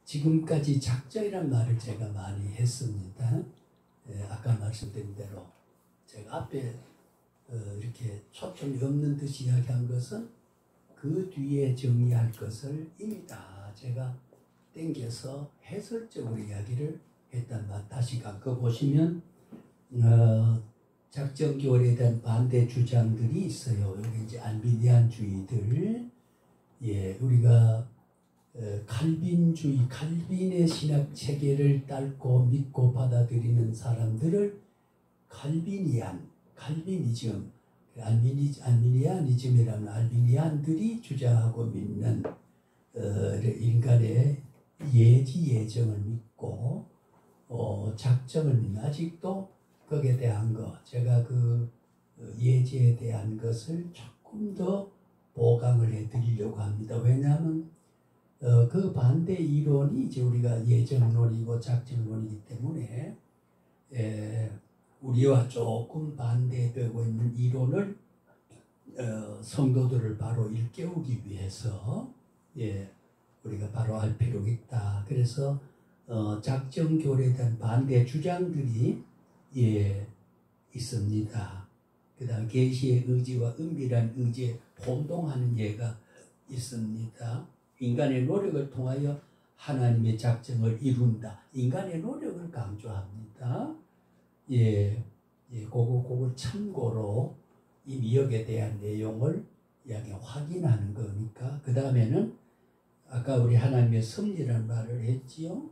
지금까지 작정이란 말을 제가 많이 했습니다. 아까 말씀드린 대로 제가 앞에 이렇게 초점이 없는 듯이 이야기한 것은 그 뒤에 정리할 것을 이미 다 제가 땡겨서 해설적으로 이야기를 했단 말. 다시 그 보시면 작정교회에 대한 반대 주장들이 있어요. 여기 이제 알비니안주의들, 우리가 칼빈주의, 칼빈의 신학 체계를 따르고 믿고 받아들이는 사람들을 칼비니즘, 알비니안이즘이라는 알비니안들이 주장하고 믿는 인간의 예정을 믿고 작정을 믿는, 아직도 거기에 대한 거, 제가 그 예지에 대한 것을 조금 더 보강을 해드리려고 합니다. 왜냐하면 그 반대 이론이 이제 우리가 예정론이고 작정론이기 때문에 우리와 조금 반대되고 있는 이론을 성도들을 바로 일깨우기 위해서 우리가 바로 알 필요가 있다. 그래서 작정교회에 대한 반대 주장들이 있습니다. 그 다음 계시의 의지와 은밀한 의지에 혼동하는 예가 있습니다. 인간의 노력을 통하여 하나님의 작정을 이룬다. 인간의 노력을 강조합니다. 그걸 참고로 이 미역에 대한 내용을 확인하는 거니까. 그 다음에는 아까 우리 하나님의 섭리라는 말을 했지요.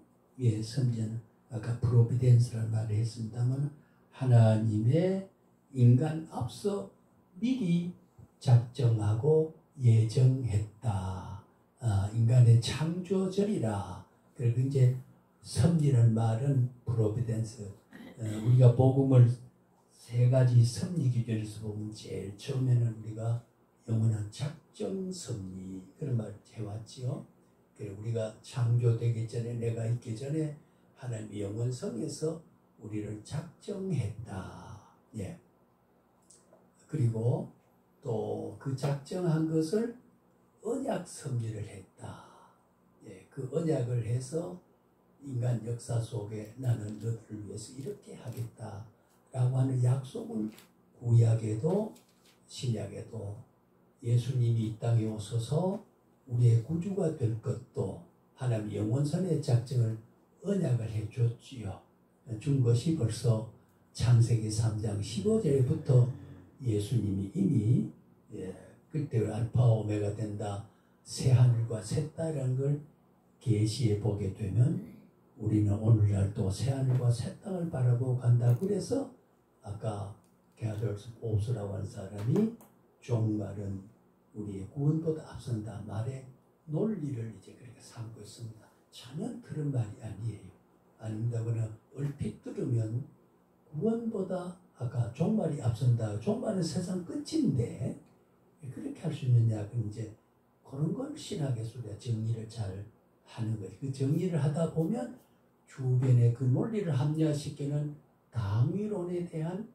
섭리는 아까 프로비덴스라는 말을 했습니다만 하나님의 인간 앞서 미리 작정하고 예정했다. 인간의 창조절이라. 그리고 이제 섭리라는 말은 프로비덴스. 우리가 복음을 세 가지 섭리 기준에서 보면 제일 처음에는 우리가 영원한 작정 섭리 그런 말 해왔지요. 그리고 우리가 창조되기 전에 내가 있기 전에 하나님의 영원성에서 우리를 작정했다. 그리고 또 그 작정한 것을 언약 섭리를 했다. 그 언약을 해서 인간 역사 속에 나는 너희를 위해서 이렇게 하겠다라고 하는 약속은 구약에도 신약에도 예수님이 이 땅에 오셔서 우리의 구주가 될 것도 하나님의 영원선의 작정을 언약을 해줬지요. 준 것이 벌써 창세기 3장 15절부터 예수님이 이미 그때 알파 오메가 된다. 새 하늘과 새 땅이라는 걸 계시해 보게 되면 우리는 오늘날 또 새 하늘과 새 땅을 바라보고 간다. 그래서 아까 게하더스 보스라고 하는 사람이 종말은 우리의 구원보다 앞선다 말의 논리를 이제 그렇게 삼고 있습니다. 전혀 그런 말이 아니에요. 아닙니다. 그러나 얼핏 들으면 구원보다 아까 종말이 앞선다. 종말은 세상 끝인데 그렇게 할 수 있느냐. 그럼 이제 그런 걸 신학에서 우리가 정리를 잘 하는 거죠. 그 정리를 하다 보면 주변에 그 논리를 합리화시키는 당위론에 대한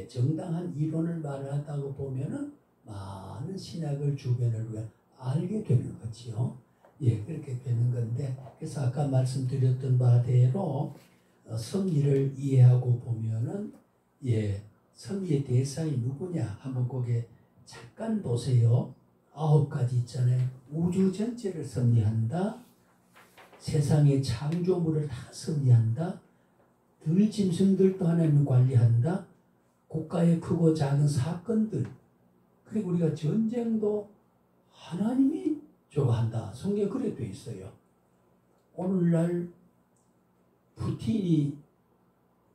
정당한 이론을 말하다고 보면은 많은 신학을 주변을 우리가 알게 되는 거지요. 그렇게 되는 건데, 그래서 아까 말씀드렸던 바대로 섭리를 이해하고 보면은 섭리의 대상이 누구냐 한번 거기에 잠깐 보세요. 9가지 있잖아요. 우주 전체를 섭리한다. 세상의 창조물을 다 섭리한다. 들짐승들도 하나님이 관리한다. 국가의 크고 작은 사건들, 그리고 우리가 전쟁도 하나님이 저거 한다. 성경에 그래 돼 있어요. 오늘날 푸틴이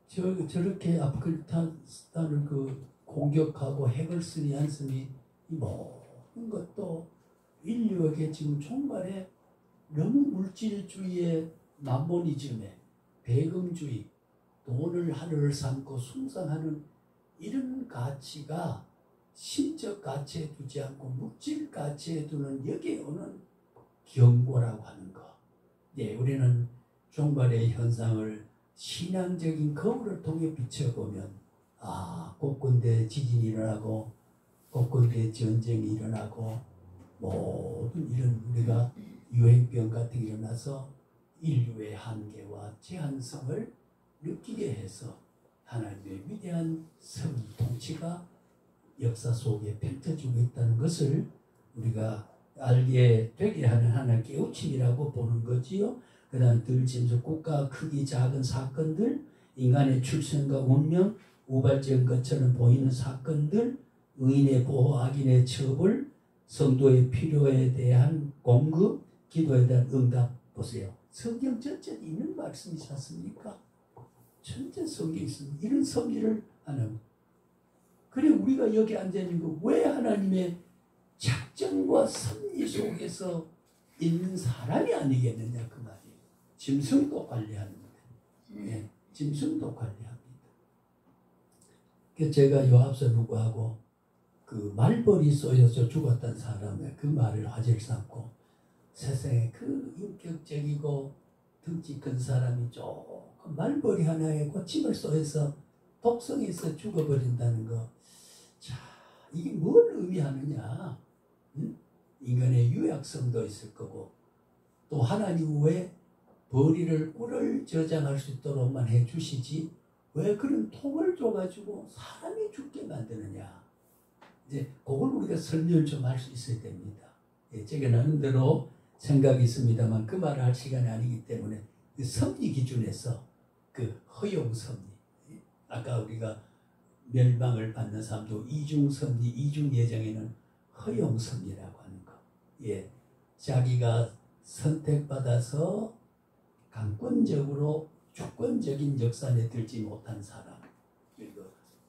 저렇게 아프가니스탄을 공격하고 핵을 쓰니 안 쓰니 이 모든 것도 인류에게 지금 종말에 너무 물질주의의 만모니즘에 배금주의, 돈을 하늘을 삼고 숭상하는 이런 가치가 신적 가치에 두지 않고 물질 가치에 두는 여기에 오는 경고라고 하는 거. 우리는 종말의 현상을 신앙적인 거울을 통해 비춰보면 곳곳에 지진이 일어나고 곳곳에 전쟁이 일어나고 모든 이런 우리가 유행병 같은 게 일어나서 인류의 한계와 제한성을 느끼게 해서 하나님의 위대한 섭리 통치가 역사 속에 펼쳐지고 있다는 것을 우리가 알게 되게 하는 하나의 깨우침이라고 보는 거지요. 그 다음 들짐승 국가 크기 작은 사건들, 인간의 출생과 운명, 우발적인 것처럼 보이는 사건들, 의인의 보호, 악인의 처벌, 성도의 필요에 대한 공급, 기도에 대한 응답. 보세요. 성경 전체에 있는 말씀이지 않습니까? 전체 성경에 있습니다. 이런 섭리를 하는. 그래 우리가 여기 앉아있는 거 왜 하나님의 작정과 섭리 속에서 있는 사람이 아니겠느냐 그 말이에요. 짐승도 관리하는데, 예, 짐승도 관리합니다. 제가 요 앞서 누구하고 그 말벌이 쏘여서 죽었던 사람의 그 말을 화제를 삼고 세상에 그 인격적이고 등치 큰 사람이 조금 말벌이 하나에 고침을 쏘여서 독성에서 죽어버린다는 거. 자, 이게 뭘 의미하느냐? 응? 인간의 유약성도 있을 거고 또 하나님 왜 벌이를 꿀을 저장할 수 있도록만 해주시지 왜 그런 통을 줘가지고 사람이 죽게 만드느냐? 이제 그걸 우리가 설명을 좀 할 수 있어야 됩니다. 예, 제가 나름대로 생각이 있습니다만 그 말을 할 시간이 아니기 때문에 그 섭리 기준에서 그 허용 섭리, 아까 우리가 멸망을 받는 사람도 이중 섭리, 이중 예정에는 허용 섭리라고 하는 거. 예, 자기가 선택받아서 강권적으로 주권적인 역산에 들지 못한 사람, 그리고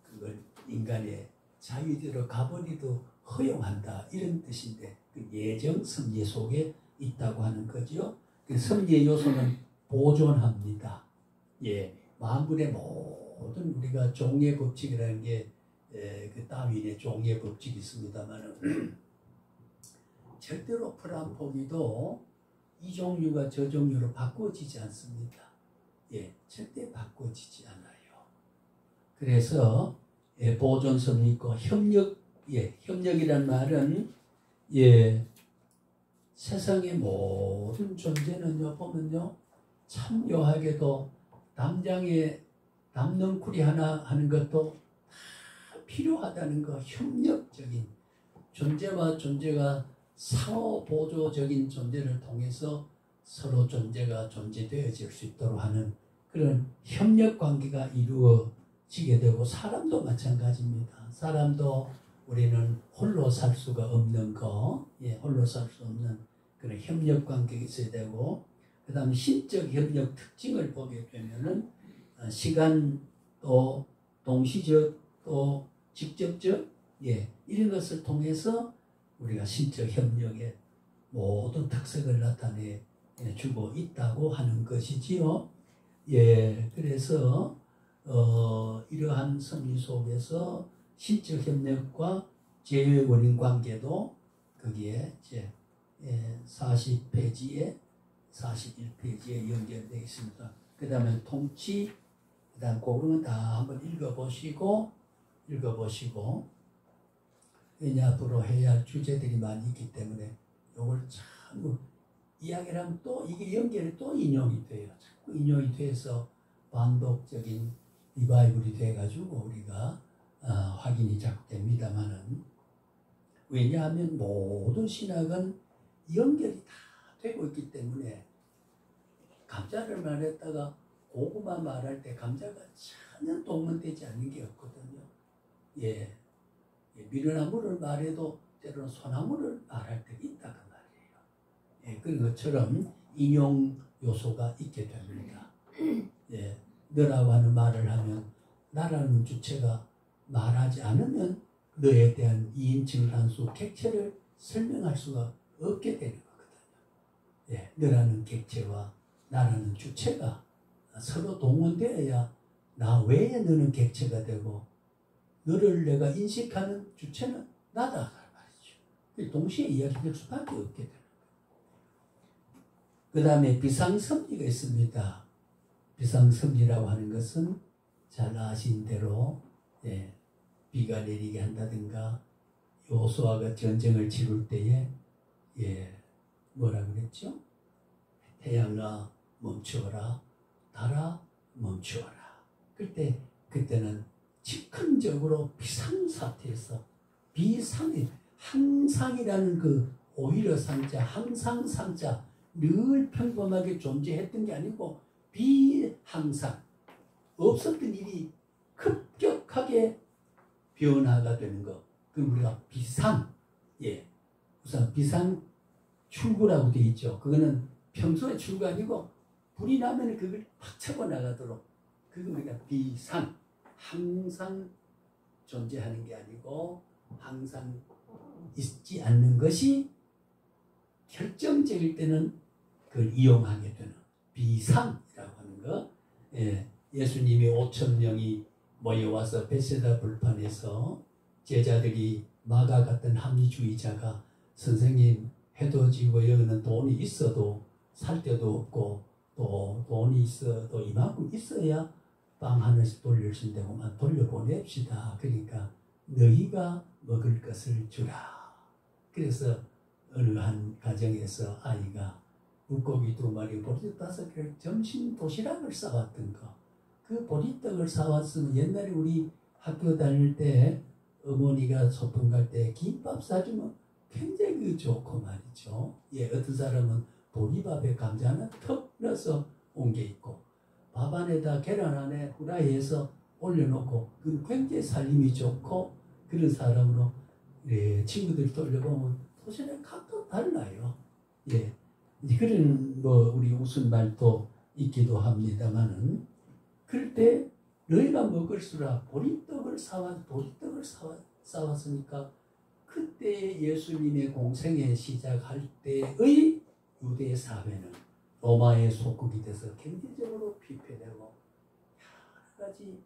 그걸 인간의 자유대로 가버리도 허용한다 이런 뜻인데 그 예정 섭리 속에 있다고 하는 거죠. 그 섭리의 요소는 보존합니다. 예, 만물의 모든 우리가 종의 법칙이라는 게 그 다윈의 종의 법칙이 있습니다만 절대로 풀 한 포기도 이 종류가 저 종류로 바꿔지지 않습니다. 예, 절대 바꿔지지 않아요. 그래서 예, 보존성이 있고 협력, 예, 협력이란 말은 예, 세상의 모든 존재는요 보면요 참 묘하게도 담장에 담넝쿨이 하나 하는 것도 다 필요하다는 거. 협력적인 존재와 존재가 상호 보조적인 존재를 통해서 서로 존재가 존재되어질 수 있도록 하는 그런 협력 관계가 이루어지게 되고 사람도 마찬가지입니다. 사람도 우리는 홀로 살 수가 없는 거, 예, 홀로 살 수 없는 그런 협력 관계가 있어야 되고, 그 다음에 신적 협력 특징을 보게 되면은 시간 또 동시적 또 직접적, 예, 이런 것을 통해서 우리가 신적 협력의 모든 특색을 나타내 주고 있다고 하는 것이지요. 예, 그래서 이러한 섭리 속에서 신적 협력과 제외 원인 관계도 거기에 이제 40페이지에 41페이지에 연결되어 있습니다. 그 다음에 통치, 그 다음 그거는 다 한번 읽어보시고 왜냐 앞으로 해야 할 주제들이 많이 있기 때문에 이걸 참 이야기를 하면 또 이게 연결이 또 인용이 돼요. 자꾸 인용이 돼서 반복적인 리바이블이 돼가지고 우리가 확인이 자꾸 됩니다만은 왜냐하면 모든 신학은 연결이 다 되고 있기 때문에 감자를 말했다가 고구마 말할 때 감자가 전혀 동원되지 않는 게 없거든요. 예, 미르나무를 말해도 때로는 소나무를 말할 때가 있다 그 말이에요. 예, 그런 것처럼 인용 요소가 있게 됩니다. 예, 너라고 하는 말을 하면 나라는 주체가 말하지 않으면 너에 대한 이인칭 단수 객체를 설명할 수가 없게 되는 거거든요. 예, 너라는 객체와 나라는 주체가 서로 동원되어야 나 외에 너는 객체가 되고 너를 내가 인식하는 주체는 나다 말이죠. 동시에 이야기될 수밖에 없게 되는 거예요. 그 다음에 비상섭리가 있습니다. 비상섭리라고 하는 것은 잘 아신 대로 예, 비가 내리게 한다든가 요수아가 전쟁을 치룰 때에 예, 뭐라 그랬죠? 태양아 멈추어라. 달아 멈추어라. 그때는 즉흥적으로 비상사태에서 항상이라는 그 오히려 상자, 항상 상자, 늘 평범하게 존재했던 게 아니고 비항상, 없었던 일이 급격하게 변화가 되는 거. 그럼 우리가 우선 비상 출구라고 되어 있죠. 그거는 평소에 출구 아니고 불이 나면 그걸 확 차고 나가도록, 그거 우리가 비상, 항상 존재하는 게 아니고 항상 있지 않는 것이 결정적일 때는 그걸 이용하게 되는 비상이라고 하는 거. 예수님이 5,000명이 모여와서 베세다 불판에서 제자들이 마가 같은 합리주의자가 선생님 해도 지고 여기는 돈이 있어도 살 데도 없고 또 돈이 있어도 이만큼 있어야 빵 하나씩 돌릴 수 있는데만 돌려보냅시다. 그러니까 너희가 먹을 것을 주라. 그래서 어느 한 가정에서 아이가 물고기 2마리, 보리떡 5개를 점심 도시락을 싸왔던 거. 그 보리떡을 싸왔으면 옛날에 우리 학교 다닐 때 어머니가 소풍 갈 때 김밥 싸주면 굉장히 좋고 말이죠. 어떤 사람은 보리밥에 감자 하나 턱 넣어서 온 게 있고, 밥 안에다 계란 안에 후라이해서 올려놓고, 그 굉장히 살림이 좋고, 그런 사람으로 친구들 돌려보면 도시락 각각 달라요. 그런 우리 웃은 말도 있기도 합니다만은, 그럴 때 너희가 먹을수라 보리떡을 싸왔으니까 그때 예수님의 공생애 시작할 때의 유대 사회는 로마의 속국이 돼서 경제적으로 피폐되고 여러 가지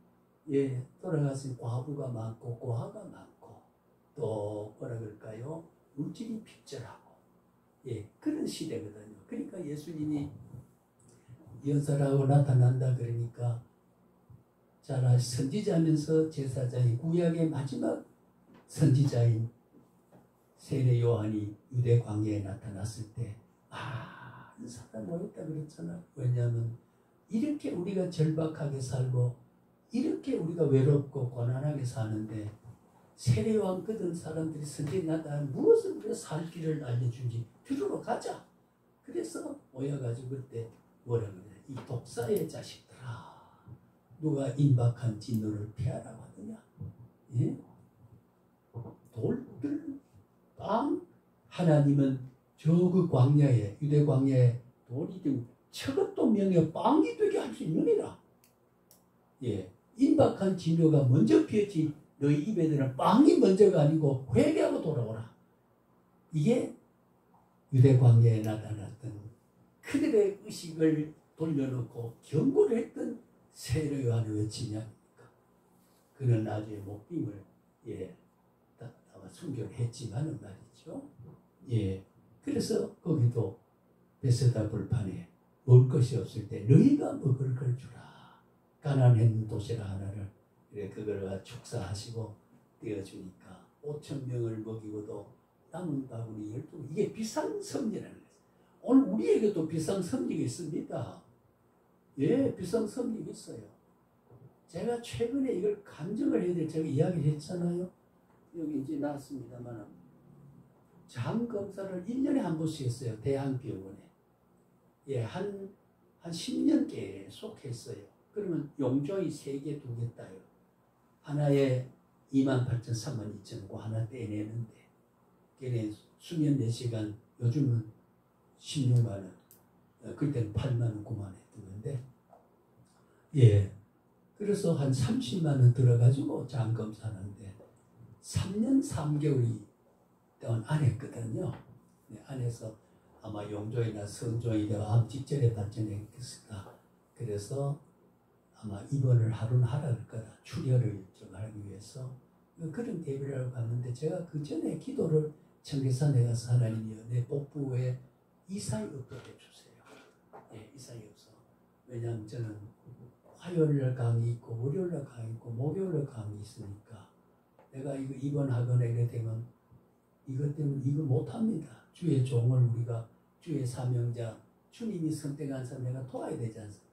돌아가신 과부가 많고 고아가 많고 또 뭐라 그럴까요? 물질이 핍절하고 그런 시대거든요. 그러니까 예수님이 연설하고 나타난다 그러니까 자, 선지자면서 제사장이 구약의 마지막 선지자인 세례 요한이 유대 광야에 나타났을 때 많은 사람 모였다 그랬잖아. 왜냐하면 이렇게 우리가 절박하게 살고 이렇게 우리가 외롭고 고난하게 사는데 세례 요한 그런 사람들이 선지에 나타나 무엇을 우리가 살 길을 알려주지, 들으러 가자. 그래서 모여가지고 그때 뭐라 그래, 이 독사의 자식들아, 누가 임박한 진노를 피하라고 하느냐. 돌들 빵, 하나님은 저 그 광야에, 유대 광야에 돌이 등 저것도 명예 빵이 되게 할 수 있느니라. 임박한 진노가 먼저 피었지 너희 입에 드는 빵이 먼저가 아니고 회개하고 돌아오라. 이게 유대 광야에 나타났던 그들의 의식을 돌려놓고 경고를 했던 세례 요한의 외침이 아닙니까? 그는 나중에 목빔을 아마 순교를 했지만은 말이죠. 그래서 거기도 베세다 불판에 먹을 것이 없을 때 너희가 먹을 걸 주라. 가난한 도시락 하나를 그걸 축사하시고 떼어주니까 5,000명을 먹이고도 남은 바구니 12개. 이게 비상섭리라는 거예요. 오늘 우리에게도 비상섭리가 있습니다. 비상섭리가 있어요. 제가 최근에 이걸 감정을 해야 될, 제가 이야기를 했잖아요. 여기 이제 나왔습니다만 장 검사를 1년에 한 번씩 했어요. 대학병원에. 한 10년 계속 했어요. 그러면 용종이 3개, 2개 따요. 하나에 28,000, 32,000고 하나 떼내는데 걔네 수면 4시간, 요즘은 16만 원, 그때는 8만 원, 9만 원 했는데 그래서 한 30만 원 들어가지고 장 검사하는데 3년 3개월이 동안 안 했거든요. 안에서 아마 용종이나 성종이 되어 암 직전에 발전했겠을까. 그래서 아마 입원을 하루는 하라 그럴 거다. 출혈을 좀 하기 위해서 그런 대비를 하고 갔는데, 제가 그 전에 기도를 청계산에 가서 하나님이여 내 복부에 이상이 없게 해주세요. 이상이 없어. 왜냐하면 저는 화요일날 강의 있고 월요일날 강의 있고 목요일날 강의 있으니까 내가 이거 입원하거나 이래 되면 이것 때문에 이거 못합니다. 주의 종을 우리가 주의 사명자, 주님이 선택한 사람 내가 도와야 되지 않습니까?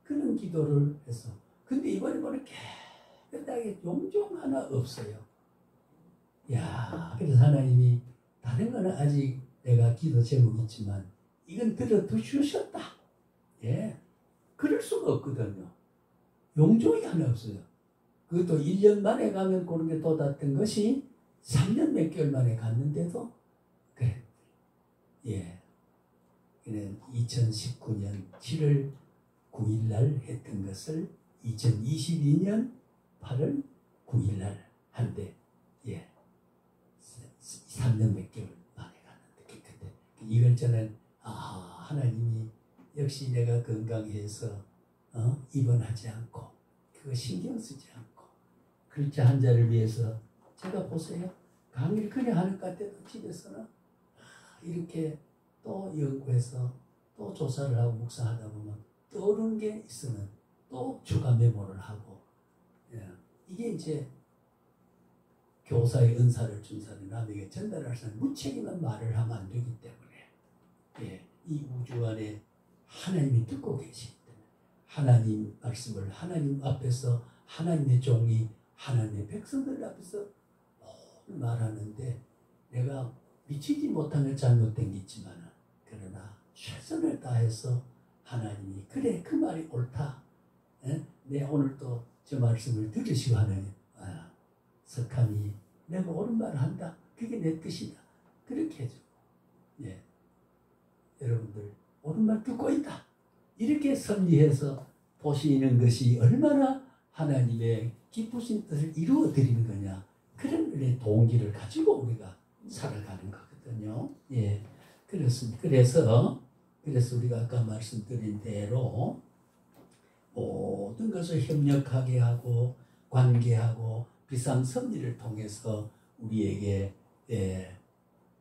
그런 기도를 했어. 근데 이번에 보니 깨끗하게 용종 하나 없어요. 야, 그래서 하나님이 다른 거는 아직 내가 기도 제목이 있지만 이건 들어두셨다. 예, 그럴 수가 없거든요. 용종이 하나 없어요. 그것도 1년 만에 가면 그런 게 돋았던 것이 3년 몇 개월 만에 갔는데도 그래. 예. 2019년 7월 9일 날 했던 것을 2022년 8월 9일 날 한데, 예. 3년 몇 개월 만에 갔는데, 그때 이걸 저는 하나님이 역시 내가 건강해서 입원하지 않고 그거 신경 쓰지 않고 글자 한자를 위해서 제가 보세요. 강의를 그냥 하는 것 같아도 집에서는 이렇게 또 연구해서 또 조사를 하고 묵상하다 보면 떠오르는 게 있으면 또 추가 메모를 하고, 예. 이게 이제 교사의 은사를 준 사람이 남에게 전달할 사람 무책임한 말을 하면 안 되기 때문에, 예. 이 우주 안에 하나님이 듣고 계시기 때문에 하나님 말씀을 하나님 앞에서 하나님의 종이 하나님의 백성들 앞에서 말하는데 내가 미치지 못하면 잘못된 게 있지만 그러나 최선을 다해서 하나님이 그래 그 말이 옳다. 내 오늘 또 저 말씀을 들으시고 하나님 석함이 내가 옳은 말을 한다. 그게 내 뜻이다. 그렇게 해줘. 예. 여러분들 옳은 말 듣고 있다. 이렇게 섭리해서 보시는 것이 얼마나 하나님의 기쁘신 뜻을 이루어 드리는 거냐. 그런 동기를 가지고 우리가 살아가는 거거든요. 예, 그렇습니다. 그래서 우리가 아까 말씀드린 대로 모든 것을 협력하게 하고 관계하고 비상 섭리를 통해서 우리에게, 예,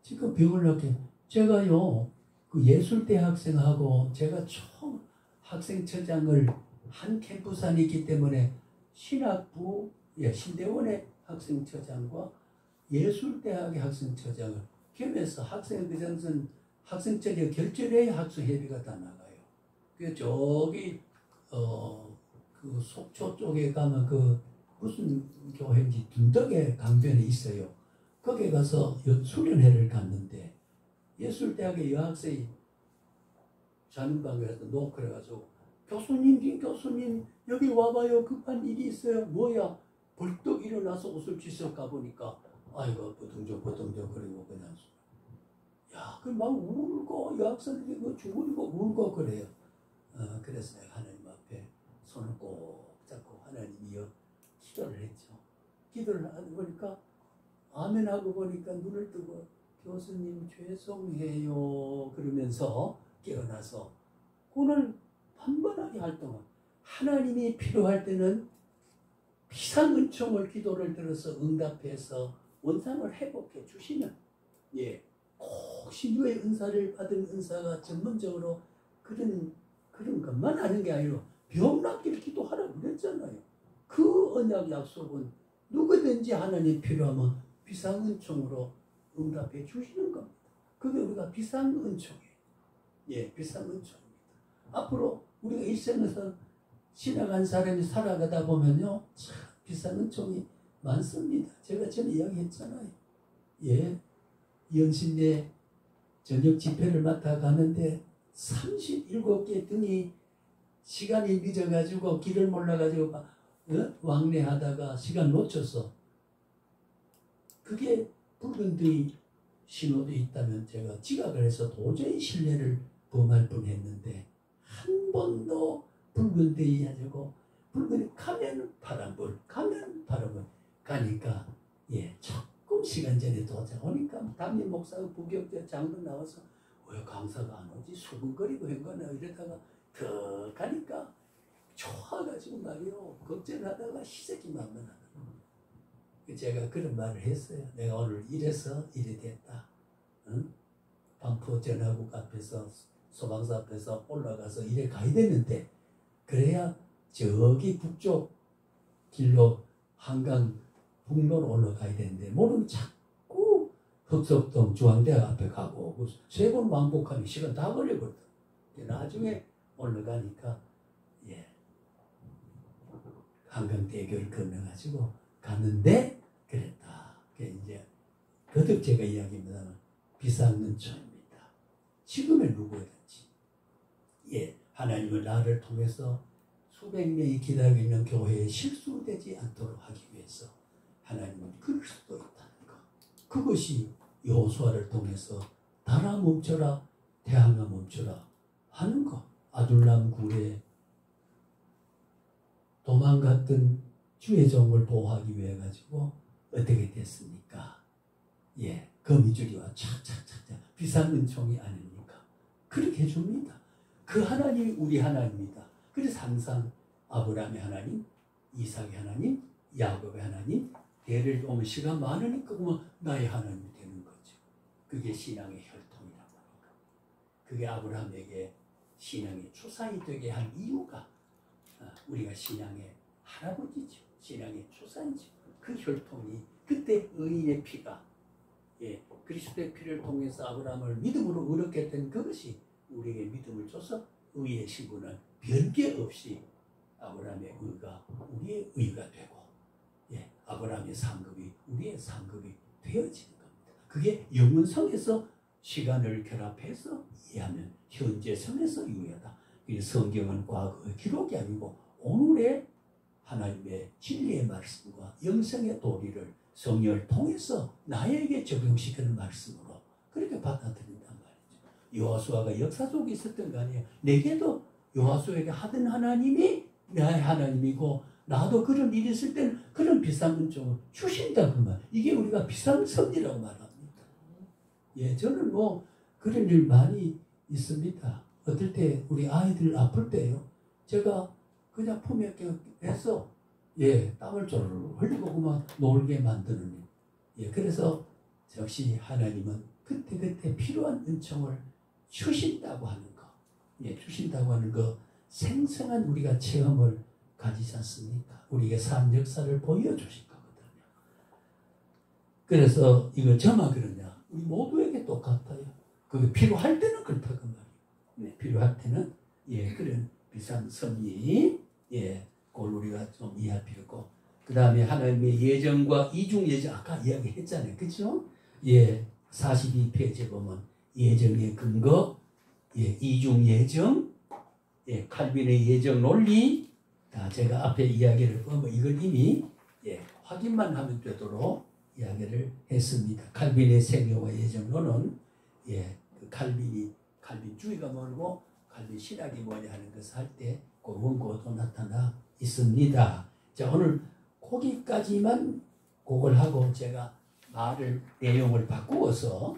지금 비올렇게 제가요 그 예술대학생하고 제가 처음 학생처장을 한 캠퍼스 안에 있기 때문에 신학부, 예, 신대원의 학생처장과 예술대학의 학생처장을 겸해서 학생회장선 학생처장 결절해야 학생회비가 다 나가요. 그 저기 그 속초 쪽에 가면 그 무슨 교회인지 둔덕의 강변에 있어요. 거기 가서 수련회를 갔는데 예술대학의 여학생이 자는 방에 가서 노크를 해가지고 교수님, 김 교수님 여기 와봐요. 급한 일이 있어요. 뭐야? 벌떡 일어나서 옷을 찢어 가보니까 아이고 버둥적 그리고 그냥 야, 그 막 울고 여학생들이 그 죽을고 울고 그래요. 그래서 내가 하나님 앞에 손을 꼭 잡고 하나님이여 기도를 했죠. 기도를 하고 보니까 아멘 하고 보니까 눈을 뜨고 교수님 죄송해요 그러면서 깨어나서 오늘 반반하게 할 동안 하나님이 필요할 때는 비상은총을 기도를 들어서 응답해서 원상을 회복해 주시는, 예, 꼭 신유의 은사를 받은 은사가 전문적으로 그런 것만 하는 게 아니라 병 낫기를 기도하라고 그랬잖아요. 그 언약 약속은 누구든지 하나님 필요하면 비상은총으로 응답해 주시는 겁니다. 그게 우리가 비상은총이에요. 예, 비상은총입니다. 앞으로 우리가 일생에서 지나간 사람이 살아가다 보면요, 참 비상은총이 많습니다. 제가 전에 이야기했잖아요. 예, 연신내 저녁 집회를 맡아가는데 37개 등이 시간이 늦어가지고 길을 몰라가지고 왕래하다가 시간 놓쳐서 그게 붉은 등 신호도 있다면 제가 지각을 해서 도저히 신뢰를 범할 뻔했는데 한 번도 붉은 등이 아니고 붉은 가면 파란불 가니까, 예, 조금 시간 전에 도착하니까 담임 목사가 부교육자 장로 나와서 왜 강사가 안 오지 수근거리고 한거나 이러다가 더 가니까 좋아가지고 말이요 걱정하다가 희색이 만만하다. 제가 그런 말을 했어요. 내가 오늘 이래서 이래 됐다. 응? 반포 전화국 앞에서 소방서 앞에서 올라가서 이래 가야 되는데 그래야 저기 북쪽 길로 한강 북로로 올라가야 되는데 모르면 자꾸 흑석동 중앙대학 앞에 가고 세 번 왕복하면 시간 다 걸려버렸다. 나중에 올라가니까 예, 한강대교를 건너가지고 갔는데 그랬다. 이제 거듭 제가 이야기합니다만 비상근처입니다. 지금의 누구든지 예, 하나님은 나를 통해서 수백 명이 기다리고 있는 교회에 실수되지 않도록 하기 위해서 하나님은 그럴 수도 있다는 것. 그것이 여호수아를 통해서 달아 멈춰라, 태양아 멈춰라 하는 것. 아둘람 굴에 도망갔던 주의 종을 보호하기 위해 가지고 어떻게 됐습니까? 예, 거미줄이와 착착착착 비상근총이 아닙니까? 그렇게 해줍니다. 그 하나님이 우리 하나님이다. 그래서 항상 아브라함의 하나님, 이삭의 하나님, 야곱의 하나님, 대를 오면 시간 많으니까 나의 하나님이 되는 거죠. 그게 신앙의 혈통이라고 합니다. 그게 아브라함에게 신앙의 추상이 되게 한 이유가 우리가 신앙의 할아버지죠. 신앙의 추상이죠. 그 혈통이 그때 의인의 피가 예, 그리스도의 피를 통해서 아브라함을 믿음으로 의롭게 된 그것이 우리에게 믿음을 줘서 의의 신분은 별개 없이 아브라함의 의가 우리의 의가 되고 예, 아브라함의 상급이 우리의 상급이 되어지는 겁니다. 그게 영원성에서 시간을 결합해서 이해하면 현재성에서 유효하다. 성경은 과거의 기록이 아니고 오늘의 하나님의 진리의 말씀과 영생의 도리를 성령을 통해서 나에게 적용시키는 말씀으로 그렇게 받아들인단 말이죠. 여호수아가 역사 속에 있었던 거 아니에요. 내게도 여호수아에게 하던 하나님이 나의 하나님이고 나도 그런 일이 있을 때는 그런 비상근총을 주신다 그 말. 이게 우리가 비상섭리라고 말합니다. 예, 저는 그런 일 많이 있습니다. 어떨 때 우리 아이들 아플 때요. 제가 그냥 품에 껴서 예, 땀을 쫄 흘리고 그만 놀게 만드는 일. 예, 그래서 역시 하나님은 그때그때 필요한 은총을 주신다고 하는 거. 예, 주신다고 하는 거 생생한 우리가 체험을 가지지 않습니까? 우리에게 삶 역사를 보여주실 거거든요. 그래서 이거 저만 그러냐? 우리 모두에게 똑같아요. 그게 필요할 때는 그렇다고 말이에요. 네, 필요할 때는 예, 그런 비상 섭리 예, 그걸 우리가 좀 이해할 필요 있고 그 다음에 하나님의 예정과 이중 예정 아까 이야기했잖아요. 그렇죠? 예, 42페이지에 보면 예정의 근거 예, 이중 예정 예, 칼빈의 예정 논리 다 제가 앞에 이야기를 보면 이걸 이미 예, 확인만 하면 되도록 이야기를 했습니다. 칼빈의 생애와 예정론은 예, 그 칼빈주의가 뭐고 칼빈 신학이 뭐냐 하는 것을 할 때 그 원고도 나타나 있습니다. 자, 오늘 거기까지만 그걸 하고 제가 내용을 바꾸어서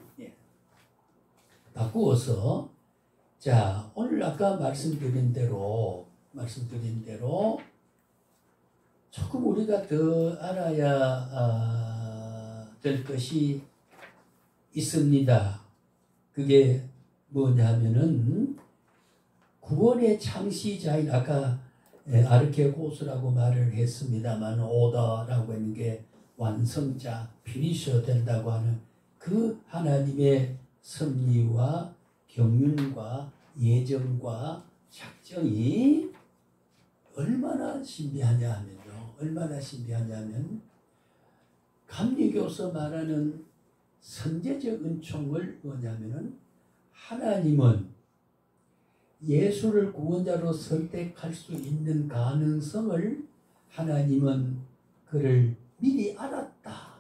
자, 오늘 아까 말씀드린 대로 조금 우리가 더 알아야 될 것이 있습니다. 그게 뭐냐면은 구원의 창시자인 아까 아르케고스라고 말을 했습니다만 오다라고 하는 게 완성자 피니셔 된다고 하는 그 하나님의 섭리와 경륜과 예정과 작정이 얼마나 신비하냐면요. 감리교서 말하는 선제적 은총을 뭐냐면은 하나님은 예수를 구원자로 선택할 수 있는 가능성을 하나님은 그를 미리 알았다.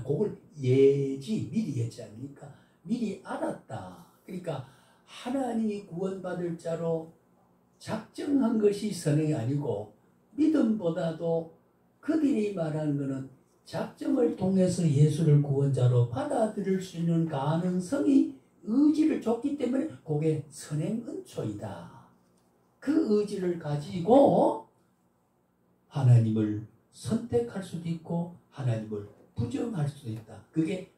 그걸 미리 했지 않습니까? 미리 알았다. 그러니까 하나님이 구원받을 자로 작정한 것이 선행이 아니고 믿음보다도 그들이 말하는 것은 작정을 통해서 예수를 구원자로 받아들일 수 있는 가능성이 의지를 줬기 때문에 그게 선행 은초이다. 그 의지를 가지고 하나님을 선택할 수도 있고 하나님을 부정할 수도 있다. 그게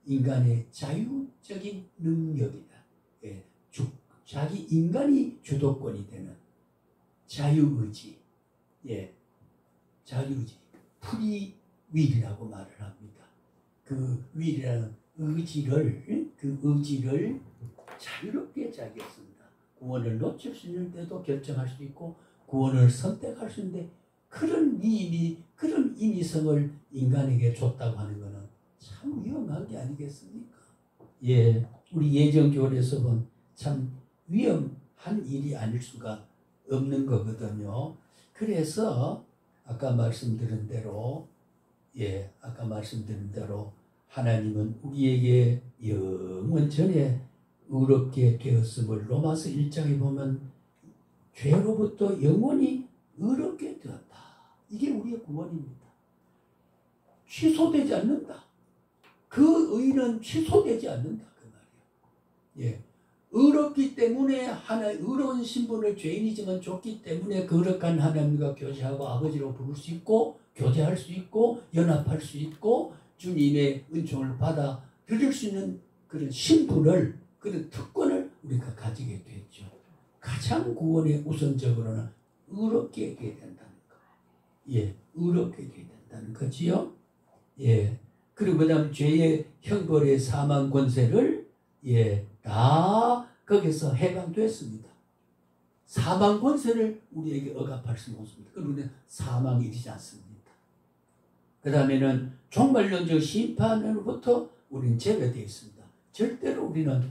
인간의 자유적인 능력이다. 예, 자기 인간이 주도권이 되는 자유의지, 예, 자유의지, 프리윌이라고 말을 합니다. 그 윌이라는 의지를 자유롭게 자기가 쓴다. 구원을 놓칠 수 있는데도 결정할 수 있고 구원을 선택할 수 있는데 그런 위임이 그런 인위성을 인간에게 줬다고 하는 것은 참 위험한 게 아니겠습니까? 예, 우리 예정교회에서 본 참 위험한 일이 아닐 수가 없는 거거든요. 그래서 아까 말씀드린 대로 하나님은 우리에게 영원전에 의롭게 되었음을 로마서 1장에 보면 죄로부터 영원히 의롭게 되었다. 이게 우리의 구원입니다. 취소되지 않는다. 그 의는 취소되지 않는다. 그 말이에요. 예. 의롭기 때문에 의로운 신분을 죄인이지만 줬기 때문에 거룩한 하나님과 교제하고 아버지로 부를 수 있고 교제할 수 있고 연합할 수 있고 주님의 은총을 받아 드릴 수 있는 그런 신분을 그런 특권을 우리가 가지게 됐죠. 가장 구원의 우선적으로는 의롭게 되어야 된다는 거. 예, 의롭게 되어야 된다는 거지요. 예. 그리고 그다음 죄의 형벌의 사망 권세를 다 거기서 해방됐습니다. 사망 권세를 우리에게 억압할 수는 없습니다. 그런데 사망이 이르지 않습니다. 그 다음에는 종말론적 심판으로부터 우리는 제외되어 있습니다. 절대로 우리는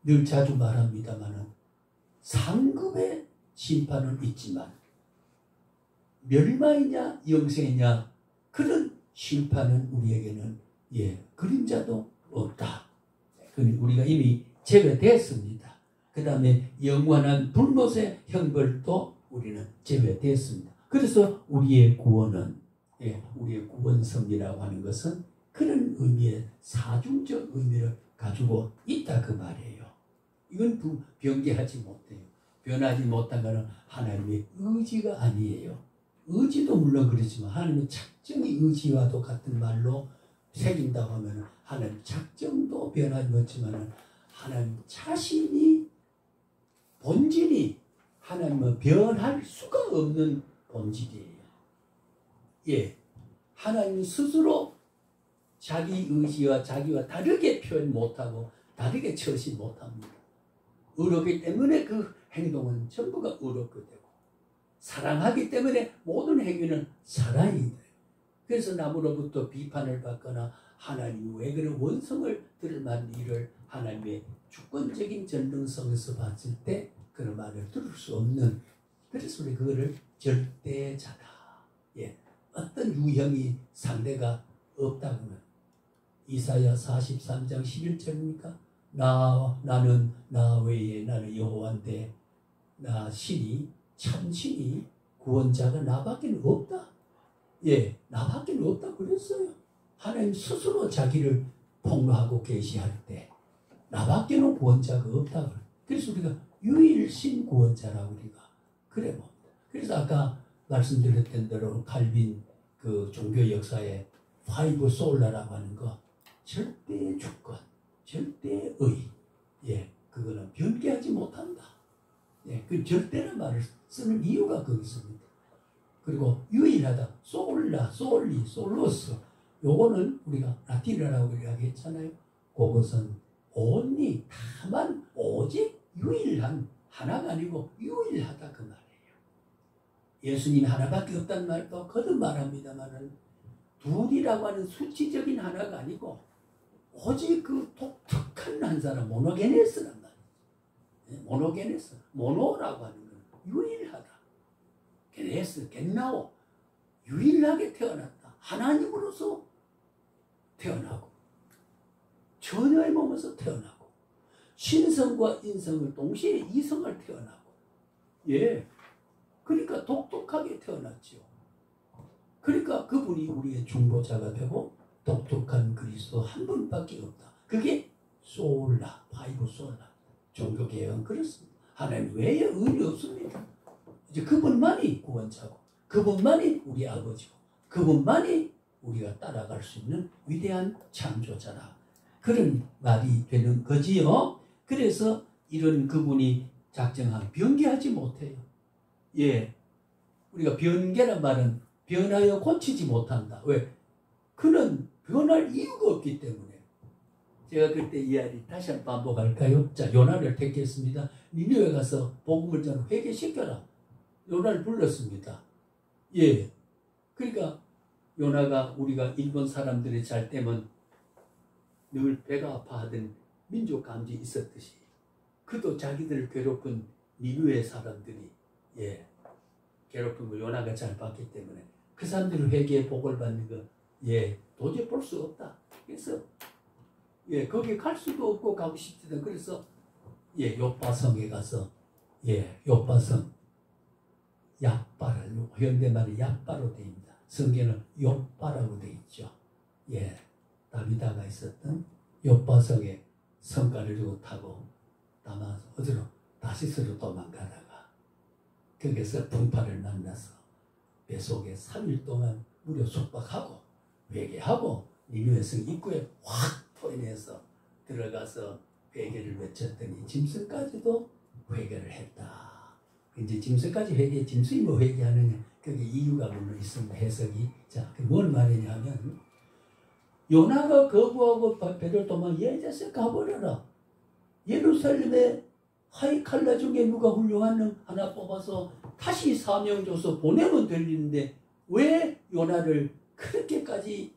늘 자주 말합니다만 상급의 심판은 있지만 멸망이냐 영생이냐 그런 심판은 우리에게는 그림자도 없다. 우리가 이미 제외됐습니다. 그 다음에 영원한 불못의 형벌도 우리는 제외됐습니다. 그래서 우리의 구원은 우리의 구원성이라고 하는 것은 그런 의미의 사중적 의미를 가지고 있다 그 말이에요. 이건 변개하지 못해요. 변하지 못한 것은 하나님의 의지가 아니에요. 의지도 물론 그렇지만 하나님의 작정의 의지와도 같은 말로 새긴다고 하면 하나님 작정도 변하지 못지만 하나님 자신이 본질이 하나님은 변할 수가 없는 본질이에요. 예, 하나님 스스로 자기 의지와 자기와 다르게 표현 못하고 다르게 처시 못합니다. 의롭기 때문에 그 행동은 전부가 의롭게 되고 사랑하기 때문에 모든 행위는 사랑이 돼요. 그래서 남으로부터 비판을 받거나 하나님 왜 그런 원성을 들을 만한 일을 하나님의 주권적인 전능성에서 봤을 때 그런 말을 들을 수 없는, 그래서 우리 그거를 절대자다. 어떤 유형이 상대가 없다고는 이사야 43장 11절입니까? 나는 나 외에 나는 여호와인데 나 신이 참신이 구원자가 나밖에 없다. 나밖에 없다 그랬어요. 하나님 스스로 자기를 폭로하고 계시할 때 나밖에는 구원자가 없다. 그래서 우리가 유일신 구원자라고 우리가 그래 봅니다. 그래서 아까 말씀드렸던 대로 칼빈 그 종교 역사에 파이브 솔라라고 하는 거 절대의 주권, 절대의 의, 그거는 변개하지 못한다. 그 절대란 말을 쓰는 이유가 거기 있습니다. 그리고 유일하다, 솔라, 솔리, 솔로스, 요거는 우리가 라틴어라고 이야기했잖아요. 그것은 only, 다만, 오직 유일한, 하나가 아니고 유일하다 그 말이에요. 예수님 하나밖에 없다는 말도 거듭 말합니다만은 둘이라고 하는 수치적인 하나가 아니고 오직 그 독특한 한 사람, 모노게네스란 말이에요. 모노게네스, 모노라고 하는 건 유일하다. 게네스, 겟나오, 유일하게 태어났다. 하나님으로서 태어나고 처녀의 몸에서 태어나고 신성과 인성을 동시에 이성을 태어나고 그러니까 독특하게 태어났죠. 그러니까 그분이 우리의 중보자가 되고 독특한 그리스도 한 분밖에 없다. 그게 솔라, 파이브 솔라. 종교개혁은 그렇습니다. 하나님 외에 의미 없습니다. 이제 그분만이 구원자고 그분만이 우리 아버지고 그분만이 우리가 따라갈 수 있는 위대한 창조자라. 그런 말이 되는 거지요. 그래서 이런 그분이 작정한 변개하지 못해요. 우리가 변개란 말은 변하여 고치지 못한다. 왜? 그는 변할 이유가 없기 때문에. 제가 그때 이야기 다시 한번 반복할까요? 자, 요나를 택했습니다. 니느웨 가서 복음을 전하고 회개시켜라. 요나를 불렀습니다. 예. 그러니까 요나가 우리가 일본 사람들이 잘 때면 늘 배가 아파하던 민족 감정이 있었듯이 그도 자기들을 괴롭힌 니느웨 사람들이 예 괴롭힌 거 요나가 잘 봤기 때문에 그 사람들이 회개의 복을 받는 거 예 도저히 볼 수 없다. 그래서 예 거기 갈 수도 없고 가고 싶지도 그래서 예 요빠성에 가서 예 요빠성 약바라 현대말은 약바로 되어 있습니다. 성경은 요빠라고 되어 있죠. 예 다비다가 있었던 요빠성에 성과를 주고 타고 다만 어디로 다시스로 도망가다가 거기서 분파를 만나서 뱃속에 3일 동안 무려 숙박하고 회개하고 니느웨 성 입구에 확 토해내서 들어가서 회개를 외쳤더니 짐승까지도 회개를 했다. 이제 짐승까지 회개, 짐승이 뭐 회개하느냐 그게 이유가 물론 있습니다. 해석이 자, 뭘 말이냐면 요나가 거부하고 배를 도망 얘 자식 가버려라. 예루살렘에 하이칼라 중에 누가 훌륭한 놈 하나 뽑아서 다시 사명 줘서 보내면 들리는데 왜 요나를 그렇게까지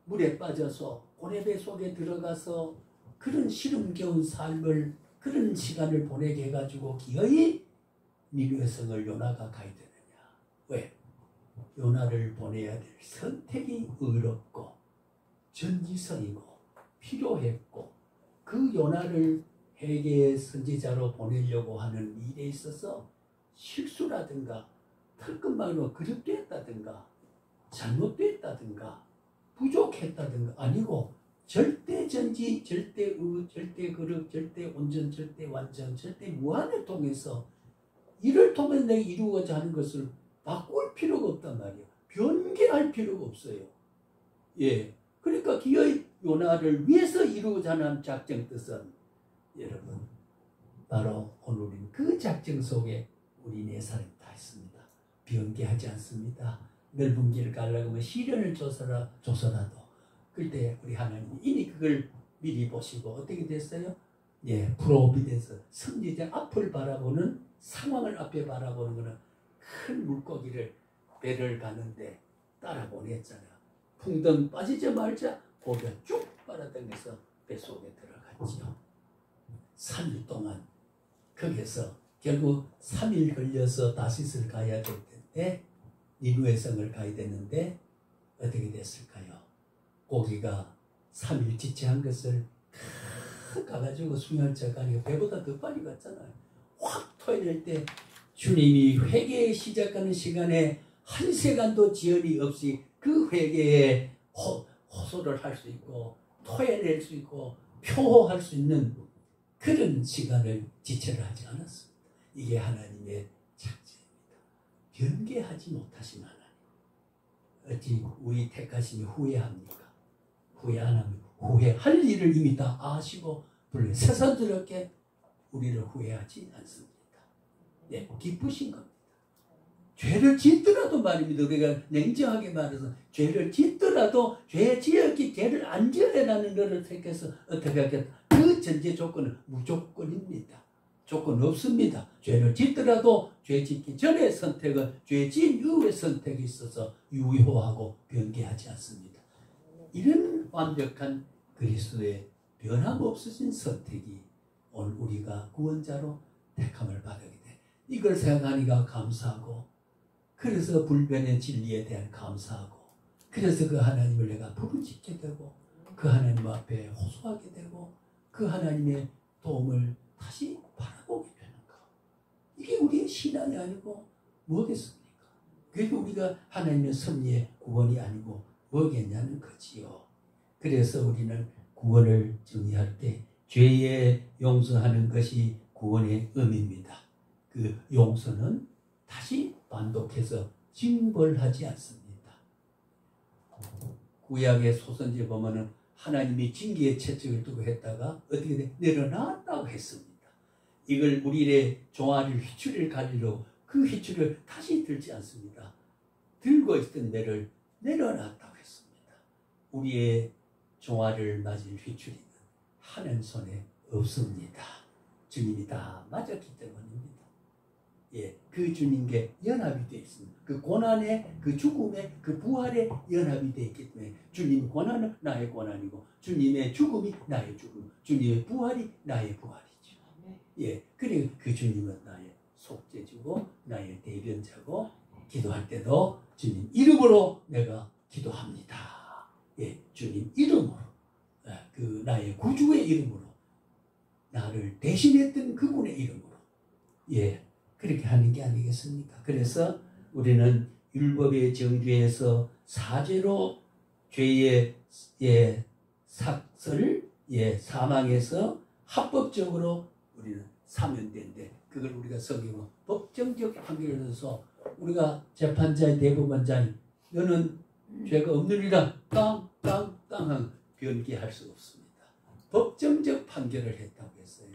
물에 빠져서 고래배 속에 들어가서 그런 시름겨운 삶을 그런 시간을 보내게 해가지고 기어이 니느웨 성을 요나가 가야 되느냐. 왜? 요나를 보내야 될 선택이 의롭고 전지성이고 필요했고 그 요나를 회개의 선지자로 보내려고 하는 일에 있어서 실수라든가 털끝만으로 그릇됐다든가 잘못됐다든가 부족했다든가 아니고 절대 전지, 절대 의, 절대 거룩, 절대 온전, 절대 완전, 절대 무한을 통해서 이를 통해서 내가 이루고자 하는 것을 바꿀 필요가 없단 말이에요. 변개할 필요가 없어요. 예, 그러니까 기어이 요나를 위해서 이루고자 하는 작정 뜻은 여러분 바로 오늘은 그 작정 속에 우리 네 사람이 다 있습니다. 변개하지 않습니다. 넓은 길을 가려고 하면 시련을 줘서라도 그때 우리 하나님이 이미 그걸 미리 보시고 어떻게 됐어요? 예, 프로비덴스 선지자 앞을 바라보는 상황을 앞에 바라보는 것은 큰 물고기를 배를 가는데 따라 보냈잖아요. 풍덩 빠지자 말자 고개 쭉 빨아당겨서 뱃속에 들어갔죠. 3일 동안 거기서 결국 3일 걸려서 다시스를 가야 될 텐데 니느웨 성을 가야 되는데 어떻게 됐을까요? 고기가 3일 지체한 것을 가가지고 수면차가 아니고 배보다 더 빨리 갔잖아요. 확 토해낼 때 주님이 회개 시작하는 시간에 한 시간도 지연이 없이 그 회개에 호소를 할 수 있고 토해낼 수 있고 표호할 수 있는 그런 시간을 지체를 하지 않았습니다. 이게 하나님의 작정입니다. 변개하지 못하신 하나님. 어찌 우리 택하심이 후회합니까? 후회 안 합니다. 후회할 일을 이미 다 아시고 불러 새삼스럽게 우리를 후회하지 않습니다. 네, 기쁘신 겁니다. 죄를 짓더라도 말입니다. 우리가 냉정하게 말해서 죄를 짓더라도 죄 지었기 죄를 안 지어내라는 너를 택해서 어떻게 하겠다. 그 전제 조건은 무조건입니다. 조건 없습니다. 죄를 짓더라도 죄 짓기 전에 선택은 죄 지은 이후의 선택이 있어서 유효하고 변개하지 않습니다. 이런 완벽한 그리스도의 변함없으신 선택이 오늘 우리가 구원자로 택함을 받게 돼. 이걸 생각하니까 감사하고 그래서 불변의 진리에 대한 감사하고 그래서 그 하나님을 내가 부르짖게 되고 그 하나님 앞에 호소하게 되고 그 하나님의 도움을 다시 바라보게 되는 것. 이게 우리의 신앙이 아니고 뭐겠습니까? 그게 우리가 하나님의 섭리의 구원이 아니고 뭐겠냐는 거지요. 그래서 우리는 구원을 정의할 때 죄의 용서하는 것이 구원의 의미입니다. 그 용서는 다시 반복해서 징벌하지 않습니다. 구약의 소선지에 보면은 하나님이 징계의 채찍을 두고 했다가 어떻게 돼? 내려놨다고 했습니다. 이걸 우리의 종아리 휘추리를 가리려고 그 휘추리를 다시 들지 않습니다. 들고 있던 매를 내려놨다고 했습니다. 우리의 종아리를 맞을 휘추리는 하는 손에 없습니다. 주님이 다 맞았기 때문입니다. 예, 그 주님께 연합이 되어 있습니다. 그 고난의, 그 죽음의, 그 부활에 연합이 되어 있기 때문에 주님 고난은 나의 고난이고 주님의 죽음이 나의 죽음, 주님의 부활이 나의 부활이죠. 예, 그리고 그 주님은 나의 속죄주고 나의 대변자고 기도할 때도 주님 이름으로 내가 기도합니다. 예, 주님 이름으로, 그 나의 구주의 이름으로, 나를 대신했던 그분의 이름으로, 예, 그렇게 하는 게 아니겠습니까? 그래서 우리는 율법의 정죄에서 사죄로 죄의 삭을 사망해서 합법적으로 우리는 사면된데, 그걸 우리가 성경으로 법정적 판결을 해서 우리가 재판자의 대법원장이 너는 죄가 없느니라 땅땅땅 변기할 수 없습니다. 법정적 판결을 했다고 했어요.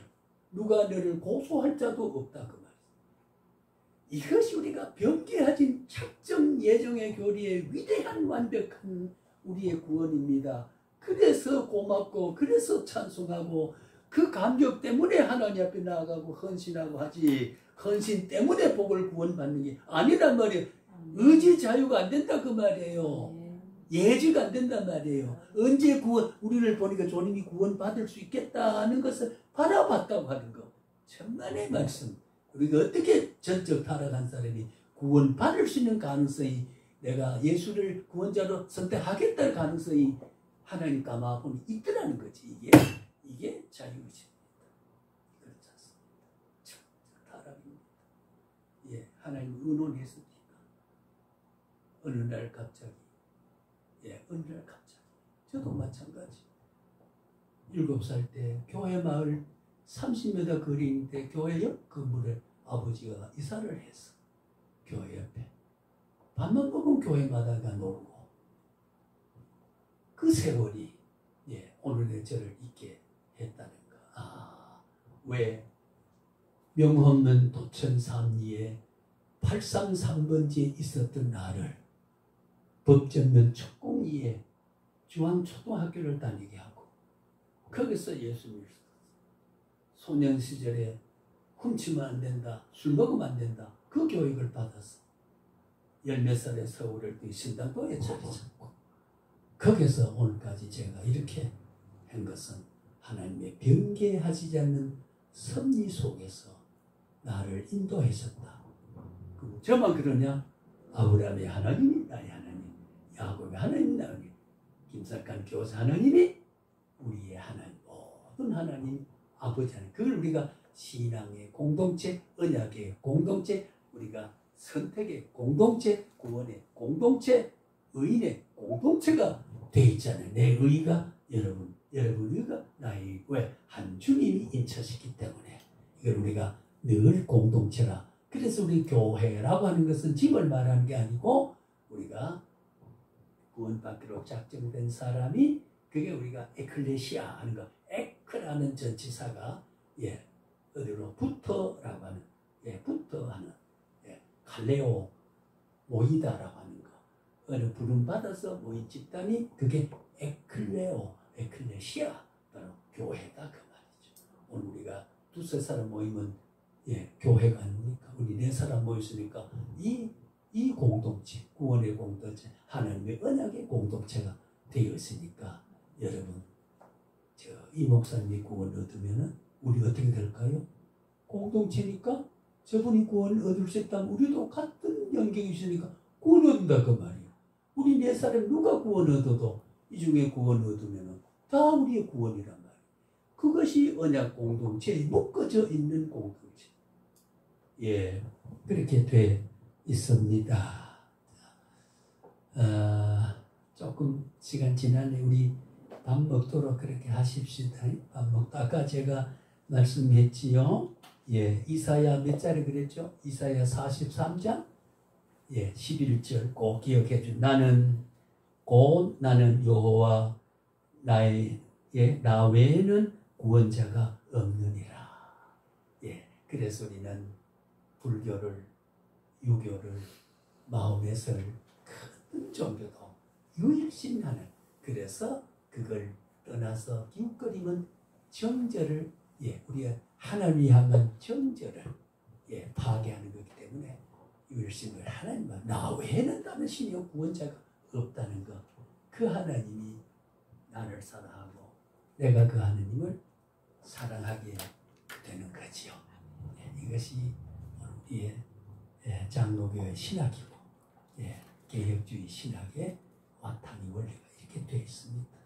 누가 너를 고소할 자도 없다 그 말이에요. 이것이 우리가 변개하진 작정 예정의 교리의 위대한 완벽한 우리의 구원입니다. 그래서 고맙고 그래서 찬송하고 그 감격 때문에 하나님 앞에 나아가고 헌신하고 하지, 헌신 때문에 복을 구원받는 게 아니란 말이에요. 의지 자유가 안 된다 그 말이에요. 예지가 안 된단 말이에요. 언제 구원, 우리를 보니까 주님이 구원받을 수 있겠다는 것을 바라봤다고 하는 거. 천만의 말씀. 우리가 어떻게 전적 타락한 사람이 구원받을 수 있는 가능성이, 내가 예수를 구원자로 선택하겠다는 가능성이 하나님 감화보니 있더라는 거지. 이게 자유의지입니다. 그렇지 않습니다. 전적 타락입니다. 예, 하나님 의논했습니까? 어느 날 갑자기, 어느 날 갑자기, 저도 마찬가지. 7살 때 교회 마을 30m 거리인데 교회 옆 건물에 아버지가 이사를 했어. 교회 옆에. 밥만 먹으면 교회마다가 놀고. 그 세월이 오늘의 저를 있게 했다는 거. 왜 명없는 도천 삼리에 833번지에 있었던 나를 법전면 척공리에 중앙초등학교를 다니게 하고, 거기서 예수님을 소년 시절에 훔치면 안 된다, 술 먹으면 안 된다, 그 교육을 받아서 10몇 살에 서울을 신당도에 자리 잡고, 거기서 오늘까지 제가 이렇게 한 것은 하나님의 변개하지 않는 섭리 속에서 나를 인도하셨다. 저만 그러냐? 아브라함의 하나님이 나의 하나님, 야곱의 하나님, 나의 김석환 교사 하나님이 우리의 하나님, 모든 하나님 아버지 하나님. 그걸 우리가 신앙의 공동체, 언약의 공동체, 우리가 선택의 공동체, 구원의 공동체, 의인의 공동체가 돼 있잖아요. 내 의가 여러분 의가 나의 왜? 한 주님이 인쳐시기 때문에 이걸 우리가 늘 공동체라. 그래서 우리 교회라고 하는 것은 집을 말하는 게 아니고, 우리가 구원받기로 작정된 사람이, 그게 우리가 에클레시아 하는 거, 에크라는 전치사가 어디로 붙어라고 하는, 붙어하는, 칼레오 모이다라고 하는 거, 어느 부름 받아서 모인 집단이 그게 에클레오, 에클레시아, 바로 교회다 그 말이죠. 오늘 우리가 두세 사람 모이면 교회가 아닙니까? 우리 4사람 모였으니까 이 공동체, 구원의 공동체, 하나님의 언약의 공동체가 되어 있으니까, 여러분, 이 목사님이 구원 얻으면은 우리 어떻게 될까요? 공동체니까 저분이 구원 얻을 수 있다면 우리도 같은 영경이 있으니까 구원 얻는다 그 말이에요. 우리 4사람 누가 구원 얻어도 이 중에 구원 얻으면은 다 우리의 구원이란 말이에요. 그것이 언약 공동체에 묶어져 있는 공동체. 그렇게 돼 있습니다. 조금 시간 지나네. 우리 밥 먹도록 그렇게 하십시다. 밥 먹다 아까 제가 말씀했지요. 이사야 몇 자리 그랬죠? 이사야 43장 11절 꼭 기억해 주. 나는 여호와 나 외에는 구원자가 없느니라. 그래서 우리는 불교를, 유교를, 마음에서를 큰 종교도 유일신하는, 그래서 그걸 떠나서 기웃거리면 정절을 우리가 하나님이 향한 정절을 파괴하는 거기 때문에 일심을 하나님과 나 외에는 다른 신이 구원자가 없다는 것, 그 하나님이 나를 사랑하고 내가 그 하나님을 사랑하게 되는 거지요. 이것이 우리의 장로교의 신학이고 개혁주의 신학의 바탕이 원리가 이렇게 되어 있습니다.